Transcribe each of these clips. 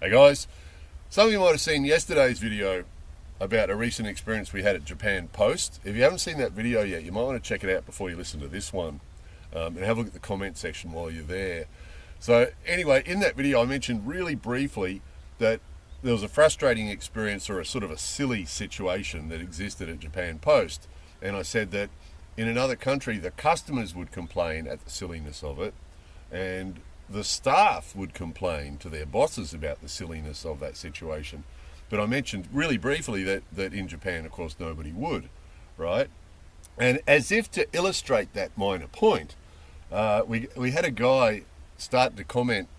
Hey guys, some of you might have seen yesterday's video about a recent experience we had at Japan Post. If you haven't seen that video yet, you might want to check it out before you listen to this one, and have a look at the comment section while you're there. So anyway, in that video I mentioned really briefly that there was a frustrating experience, or a sort of a silly situation that existed at Japan Post, and I said that in another country the customers would complain at the silliness of it, and the staff would complain to their bosses about the silliness of that situation. But I mentioned really briefly that in Japan, of course, nobody would, right? And as if to illustrate that minor point, we had a guy start to comment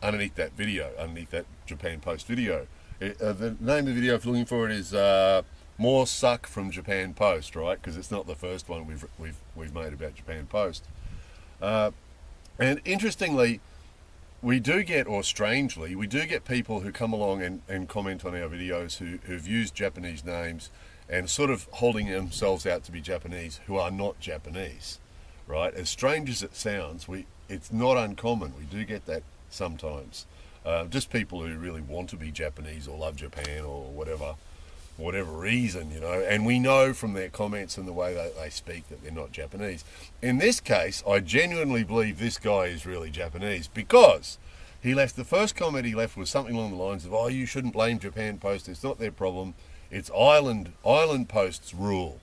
underneath that video, underneath that Japan Post video. The name of the video, if you're looking for it, is "More Suck from Japan Post," right? Because it's not the first one we've made about Japan Post. And interestingly, we do get, or strangely, we do get people who come along and comment on our videos who've used Japanese names and sort of holding themselves out to be Japanese, who are not Japanese, right? As strange as it sounds, it's not uncommon. We do get that sometimes. Just people who really want to be Japanese or love Japan or whatever reason, you know, and we know from their comments and the way they speak that they're not Japanese. In this case, I genuinely believe this guy is really Japanese, because the first comment he left was something along the lines of, "Oh, you shouldn't blame Japan Post, it's not their problem, it's Island Post's rule,"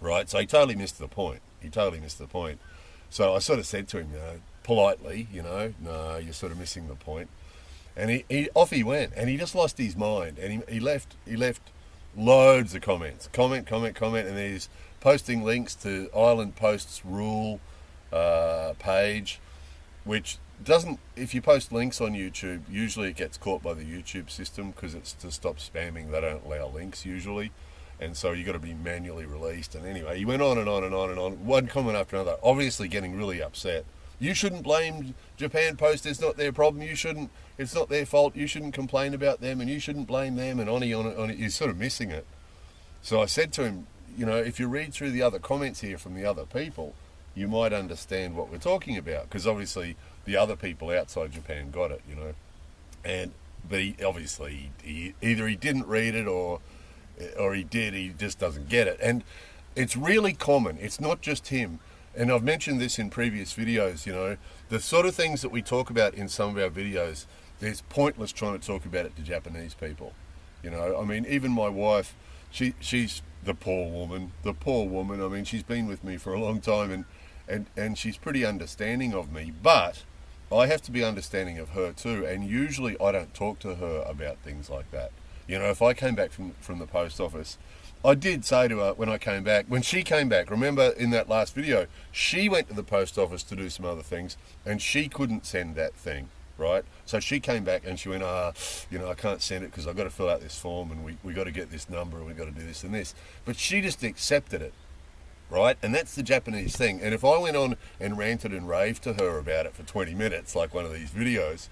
right? So he totally missed the point. So I sort of said to him, politely, "No, you're sort of missing the point." And he off he went, and he just lost his mind, and he left loads of comments, comment, and he's posting links to Island Post's rule page, which doesn't, if you post links on YouTube, usually it gets caught by the YouTube system because it's to stop spamming. They don't allow links usually, and so you got to be manually released. And anyway, he went on and on and on and on, one comment after another, obviously getting really upset. "You shouldn't blame Japan Post, it's not their problem, it's not their fault, you shouldn't complain about them, and you shouldn't blame them," and on it. He's sort of missing it. So I said to him, if you read through the other comments here from the other people, you might understand what we're talking about, because obviously the other people outside Japan got it, but either he didn't read it or he did, he just doesn't get it. And it's really common, it's not just him. And I've mentioned this in previous videos, the sort of things that we talk about in some of our videos, it's pointless trying to talk about it to Japanese people. I mean, even my wife, she's the poor woman. I mean, she's been with me for a long time, and she's pretty understanding of me, but I have to be understanding of her too. And usually I don't talk to her about things like that. If I came back from the post office, I did say to her when she came back, remember in that last video, she went to the post office to do some other things, and she couldn't send that thing, right? So she came back and she went, I can't send it because I've got to fill out this form, and we got to get this number, and we got to do this and this. But she just accepted it, right? And that's the Japanese thing. And if I went on and ranted and raved to her about it for 20 minutes, like one of these videos,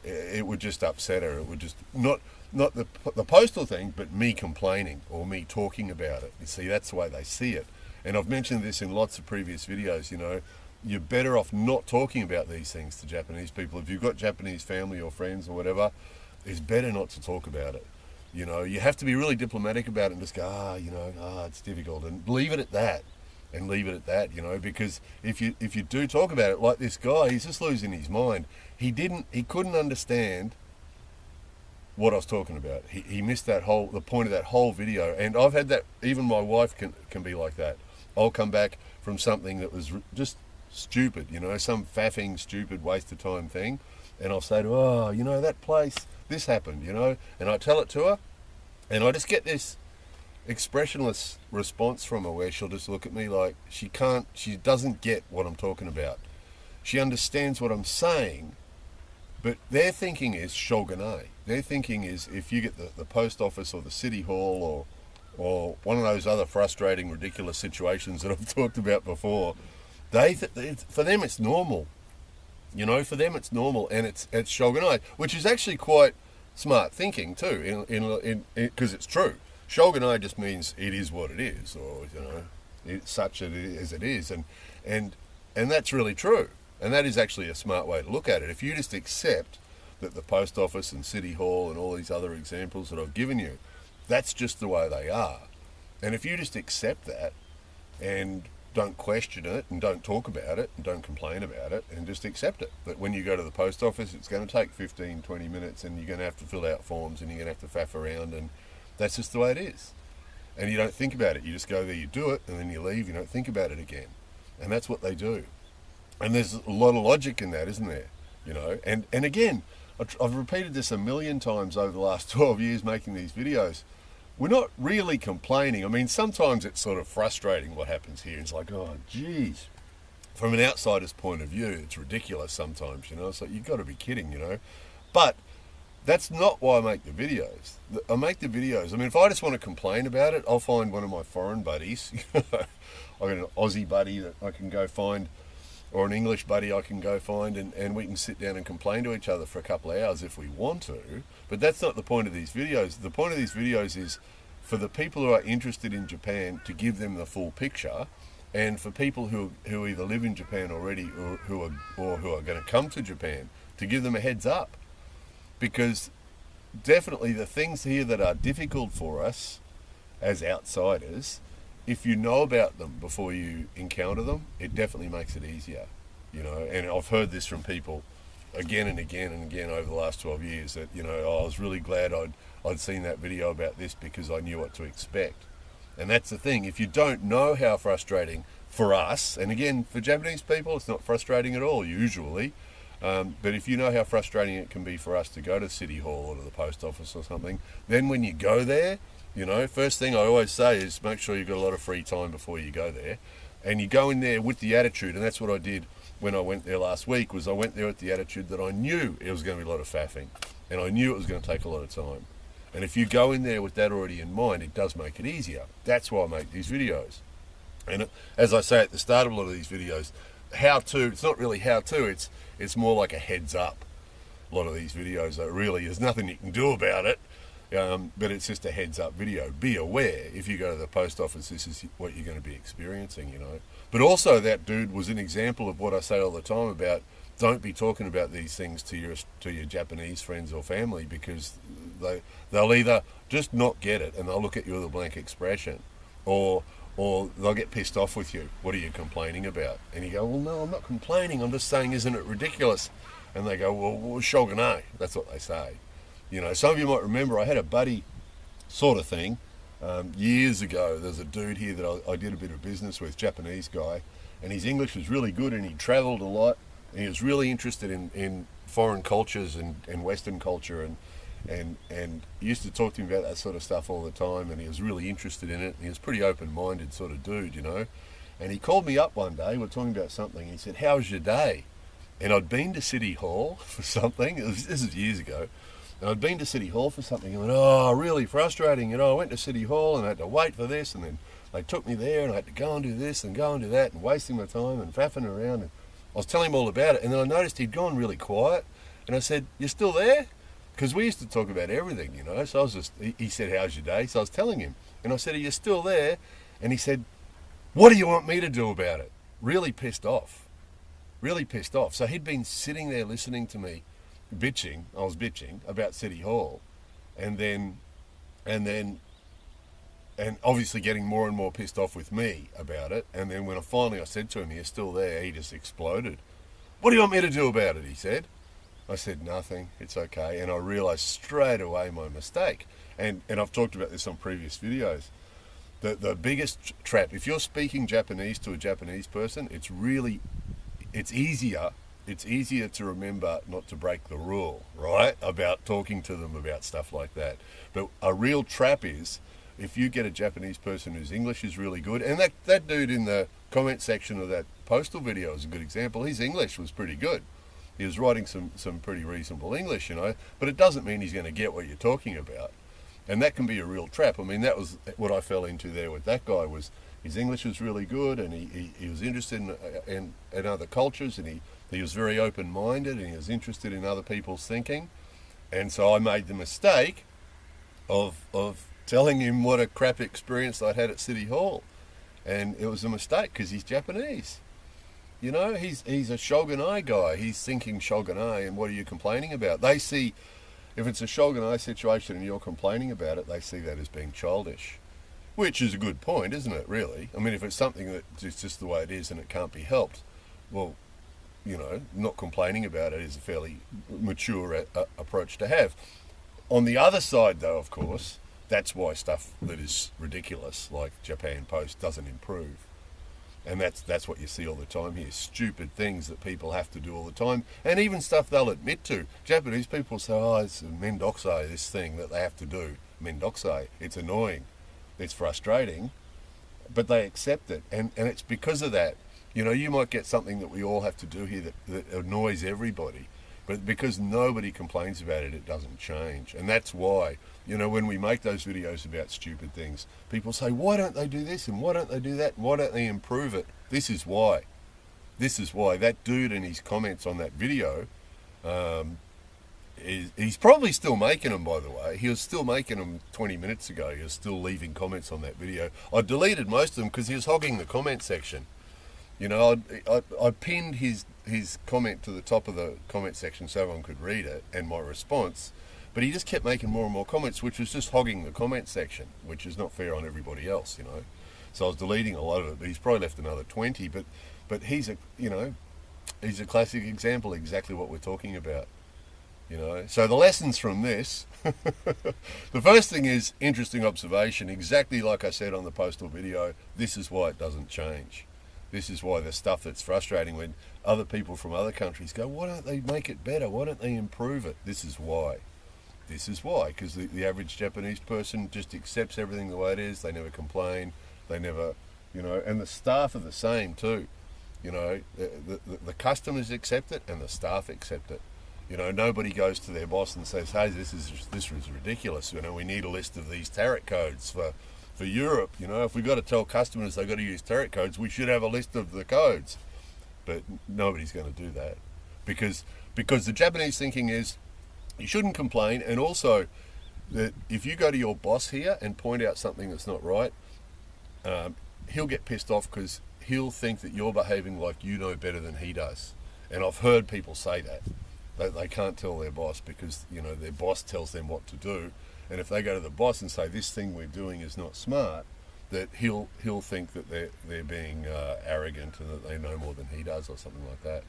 it would just upset her. It would just not the postal thing, but me complaining or me talking about it. You see, that's the way they see it. And I've mentioned this in lots of previous videos, you're better off not talking about these things to Japanese people. If you've got Japanese family or friends or whatever, it's better not to talk about it. You have to be really diplomatic about it and just go, it's difficult, and leave it at that. Because if you do talk about it, like this guy, he's just losing his mind. He couldn't understand what I was talking about. He missed the point of that whole video. And I've had that, even my wife can be like that. I'll come back from something that was just stupid, some faffing stupid waste of time thing, and I'll say to her, that place, this happened, and I tell it to her, and I just get this expressionless response from her where she'll just look at me like she doesn't get what I'm talking about. She understands what I'm saying, but their thinking is shogunai. Their thinking is, if you get the post office or the city hall or one of those other frustrating, ridiculous situations that I've talked about before, for them it's normal. For them it's normal, and it's shogunai, which is actually quite smart thinking too, because it's true. Shogunai just means it is what it is, or it's such as it is, and that's really true. And that is actually a smart way to look at it. If you just accept that the post office and City Hall and all these other examples that I've given you, that's just the way they are. And if you just accept that and don't question it and don't talk about it and don't complain about it and just accept it, that when you go to the post office it's going to take 15, 20 minutes and you're going to have to fill out forms and you're going to have to faff around, and that's just the way it is. And you don't think about it. You just go there, you do it, and then you leave, you don't think about it again. And that's what they do. And there's a lot of logic in that, isn't there? You know, and again, I've repeated this a million times over the last 12 years making these videos. We're not really complaining. I mean, sometimes it's sort of frustrating what happens here. It's like, oh, geez. From an outsider's point of view, it's ridiculous sometimes, you know. It's like, you've got to be kidding, you know. But that's not why I make the videos. I make the videos. I mean, if I just want to complain about it, I'll find one of my foreign buddies. I've got an Aussie buddy that I can go find, or an English buddy I can go find, and we can sit down and complain to each other for a couple of hours if we want to. But that's not the point of these videos. The point of these videos is for the people who are interested in Japan to give them the full picture, and for people who either live in Japan already or who are going to come to Japan to give them a heads up. Because definitely the things here that are difficult for us as outsiders, if you know about them before you encounter them, it definitely makes it easier, you know. And I've heard this from people again and again and again over the last 12 years that, you know, I was really glad I'd seen that video about this because I knew what to expect. And that's the thing. If you don't know how frustrating for us, and again, for Japanese people, it's not frustrating at all usually, but if you know how frustrating it can be for us to go to City Hall or to the post office or something, then when you go there, you know, first thing I always say is make sure you've got a lot of free time before you go there. And you go in there with the attitude, and that's what I did when I went there last week, was I went there with the attitude that I knew it was going to be a lot of faffing, and I knew it was going to take a lot of time. And if you go in there with that already in mind, it does make it easier. That's why I make these videos. And as I say at the start of a lot of these videos, how-to, it's not really how-to, it's more like a heads up. A lot of these videos are really, there's nothing you can do about it, but it's just a heads up video. Be aware, if you go to the post office, this is what you're going to be experiencing, you know. But also that dude was an example of what I say all the time about don't be talking about these things to your Japanese friends or family, because they'll either just not get it and they'll look at you with a blank expression, or they'll get pissed off with you. What are you complaining about? And you go, well, no, I'm not complaining. I'm just saying, isn't it ridiculous? And they go, well, shogunai. That's what they say. You know, some of you might remember I had a buddy sort of thing years ago. There's a dude here that I did a bit of business with, Japanese guy, and his English was really good, and he travelled a lot, and he was really interested in foreign cultures and Western culture, and he used to talk to me about that sort of stuff all the time, and he was really interested in it, and he was a pretty open-minded sort of dude, you know. And he called me up one day, we were talking about something, and he said, how's your day? And I'd been to City Hall for something, this is years ago, and I'd been to City Hall for something, and I went, oh, really frustrating, you know, I went to City Hall and I had to wait for this, and then they took me there and I had to go and do this and go and do that, and wasting my time and faffing around, and I was telling him all about it, and then I noticed he'd gone really quiet, and I said, you still there? Because we used to talk about everything, you know, so I was just, he said, how's your day? So I was telling him, and I said, are you still there? And he said, what do you want me to do about it? Really pissed off. Really pissed off. So he'd been sitting there listening to me bitching, I was bitching about City Hall, and obviously getting more and more pissed off with me about it. And then when I said to him, you're still there, he just exploded. What do you want me to do about it? He said. I said, nothing, it's okay. And I realised straight away my mistake. And I've talked about this on previous videos. The biggest trap, if you're speaking Japanese to a Japanese person, it's easier to remember not to break the rule, right? About talking to them about stuff like that. But a real trap is if you get a Japanese person whose English is really good, and that dude in the comment section of that postal video is a good example. His English was pretty good. He was writing some pretty reasonable English, you know, but it doesn't mean he's going to get what you're talking about. And that can be a real trap. I mean, that was what I fell into there with that guy, was his English was really good, and he was interested in other cultures, and he was very open-minded, and he was interested in other people's thinking. And so I made the mistake of telling him what a crap experience I'd had at City Hall. And it was a mistake because he's Japanese. You know, he's a Shogunai guy. He's thinking Shogunai, and what are you complaining about? They see, if it's a Shogunai situation and you're complaining about it, they see that as being childish. Which is a good point, isn't it, really? I mean, if it's something that is just the way it is and it can't be helped, well, you know, not complaining about it is a fairly mature approach to have. On the other side, though, of course, that's why stuff that is ridiculous, like Japan Post, doesn't improve. And that's what you see all the time here. Stupid things that people have to do all the time. And even stuff they'll admit to. Japanese people say, oh, it's mendokusai, this thing that they have to do. Mendokusai. It's annoying. It's frustrating. But they accept it. And it's because of that. You know, you might get something that we all have to do here that annoys everybody. But because nobody complains about it, it doesn't change. And that's why, you know, when we make those videos about stupid things, people say, why don't they do this and why don't they do that and why don't they improve it? This is why. This is why. That dude in his comments on that video, he's probably still making them, by the way. He was still making them 20 minutes ago. He was still leaving comments on that video. I deleted most of them because he was hogging the comment section. You know, I pinned his comment to the top of the comment section so everyone could read it and my response, but he just kept making more and more comments, which was just hogging the comment section, which is not fair on everybody else, you know. So I was deleting a lot of it, but he's probably left another 20. But he's a, you know, he's a classic example, exactly what we're talking about, you know. So the lessons from this, the first thing is interesting observation, exactly like I said on the postal video. This is why it doesn't change. This is why the stuff that's frustrating when other people from other countries go, why don't they make it better? Why don't they improve it? This is why. This is why, because the average Japanese person just accepts everything the way it is. They never complain. They never, you know, and the staff are the same too. You know, the customers accept it and the staff accept it. You know, nobody goes to their boss and says, hey, this is ridiculous. You know, we need a list of these tariff codes for Europe. You know, if we've got to tell customers they've got to use tariff codes, we should have a list of the codes. But nobody's going to do that because the Japanese thinking is you shouldn't complain, and also that if you go to your boss here and point out something that's not right, he'll get pissed off because he'll think that you're behaving like you know better than he does. And I've heard people say that. They can't tell their boss because, you know, their boss tells them what to do. And if they go to the boss and say this thing we're doing is not smart, that he'll think that they're being arrogant and that they know more than he does or something like that.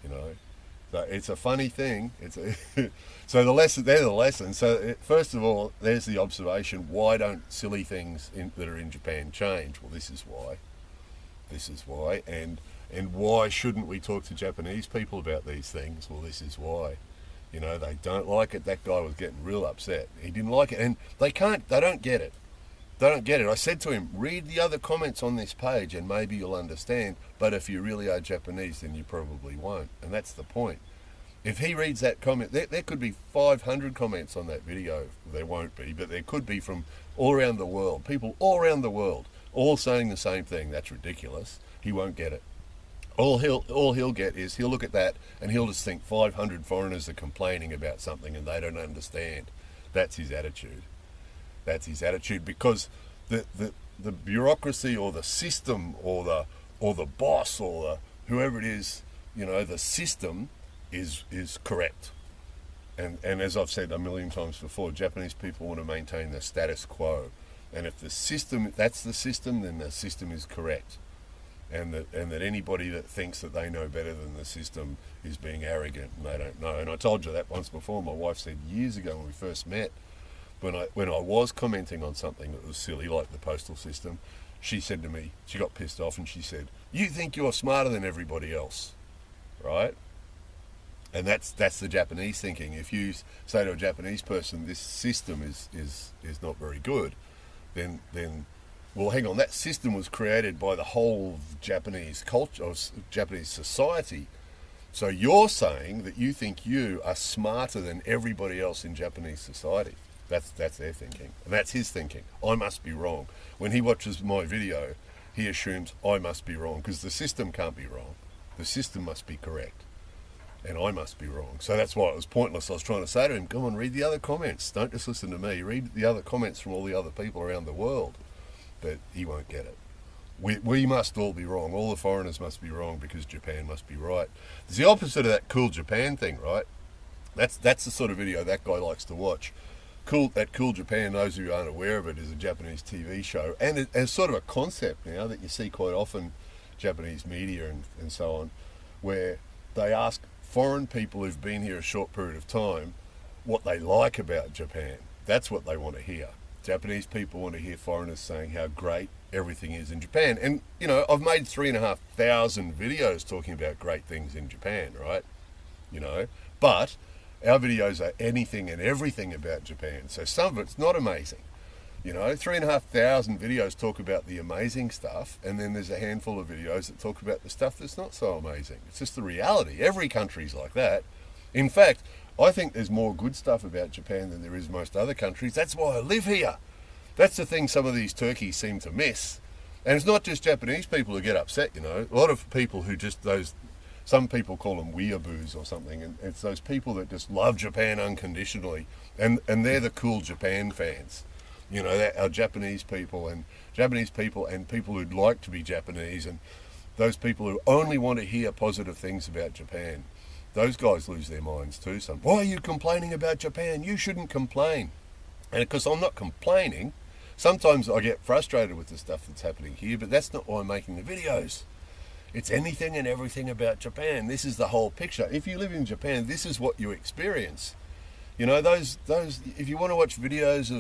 You know, so it's a funny thing. So they're the lesson. So first of all, there's the observation: why don't silly things that are in Japan change? Well, this is why. This is why. And why shouldn't we talk to Japanese people about these things? Well, this is why. You know, they don't like it. That guy was getting real upset. He didn't like it. And they don't get it. They don't get it. I said to him, read the other comments on this page and maybe you'll understand. But if you really are Japanese, then you probably won't. And that's the point. If he reads that comment, there could be 500 comments on that video. There won't be, but there could be from all around the world. People all around the world, all saying the same thing. That's ridiculous. He won't get it. All he'll get is he'll look at that and he'll just think 500 foreigners are complaining about something and they don't understand. That's his attitude. That's his attitude because the bureaucracy or the system or the boss or the whoever it is, you know, the system is correct. And as I've said a million times before, Japanese people want to maintain the status quo. And if that's the system, then the system is correct. And that anybody that thinks that they know better than the system is being arrogant and they don't know. And I told you that once before. My wife said years ago when we first met, when I was commenting on something that was silly, like the postal system, she said to me, she got pissed off and she said, you think you're smarter than everybody else, right? And that's the Japanese thinking. If you say to a Japanese person, this system is not very good, then well, hang on, that system was created by the whole Japanese culture, or Japanese society. So you're saying that you think you are smarter than everybody else in Japanese society. That's their thinking. And that's his thinking. I must be wrong. When he watches my video, he assumes I must be wrong, because the system can't be wrong. The system must be correct. And I must be wrong. So that's why it was pointless. I was trying to say to him, come on, read the other comments. Don't just listen to me. Read the other comments from all the other people around the world. But he won't get it. we must all be wrong. All the foreigners must be wrong because Japan must be right. It's the opposite of that Cool Japan thing, right? That's the sort of video that guy likes to watch. Cool Japan, those who aren't aware of it, is a Japanese TV show, and it's sort of a concept now that you see quite often, Japanese media and so on, where they ask foreign people who've been here a short period of time what they like about Japan. That's what they want to hear. Japanese people want to hear foreigners saying how great everything is in Japan. And, you know, I've made 3,500 videos talking about great things in Japan, right? You know, but our videos are anything and everything about Japan. So some of it's not amazing. You know, 3,500 videos talk about the amazing stuff, and then there's a handful of videos that talk about the stuff that's not so amazing. It's just the reality. Every country's like that. In fact, I think there's more good stuff about Japan than there is most other countries. That's why I live here. That's the thing some of these turkeys seem to miss. And it's not just Japanese people who get upset, you know. A lot of people who just, some people call them weeaboos or something, and it's those people that just love Japan unconditionally, and they're the Cool Japan fans. You know, that are Japanese people and people who'd like to be Japanese, and those people who only want to hear positive things about Japan. Those guys lose their minds too. Why are you complaining about Japan? You shouldn't complain. And because I'm not complaining, sometimes I get frustrated with the stuff that's happening here, but that's not why I'm making the videos. It's anything and everything about Japan. This is the whole picture. If you live in Japan, this is what you experience. You know, those if you want to watch videos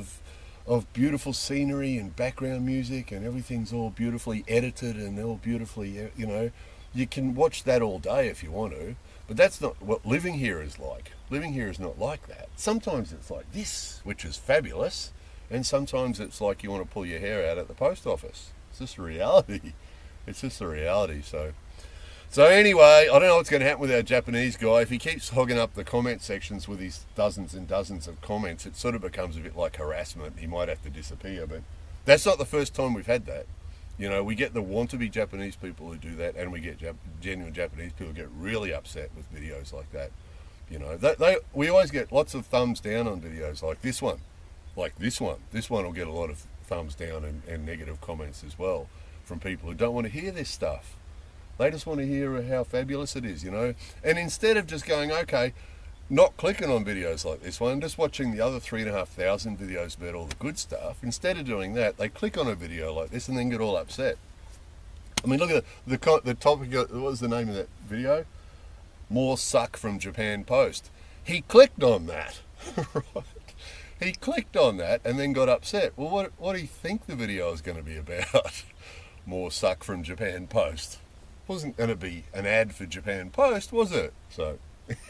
of beautiful scenery and background music and everything's all beautifully edited and all beautifully, you know, you can watch that all day if you want to, but that's not what living here is like. Living here is not like that. Sometimes it's like this, which is fabulous, and sometimes it's like you want to pull your hair out at the post office. It's just a reality. It's just a reality. So anyway, I don't know what's going to happen with our Japanese guy. If he keeps hogging up the comment sections with his dozens and dozens of comments, it sort of becomes a bit like harassment. He might have to disappear, but that's not the first time we've had that. You know, we get the want-to-be Japanese people who do that, and we get genuine Japanese people who get really upset with videos like that. You know, we always get lots of thumbs down on videos like this one. Like this one. This one will get a lot of thumbs down and negative comments as well from people who don't want to hear this stuff. They just want to hear how fabulous it is, you know. And instead of just going, okay, not clicking on videos like this one, just watching the other 3,500 videos about all the good stuff, instead of doing that, they click on a video like this and then get all upset. I mean, look at the topic, what was the name of that video? More suck from Japan Post. He clicked on that, right? He clicked on that and then got upset. Well, what do you think the video is going to be about? More suck from Japan Post. Wasn't going to be an ad for Japan Post, was it? So,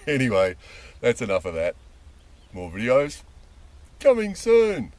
anyway, that's enough of that. More videos coming soon.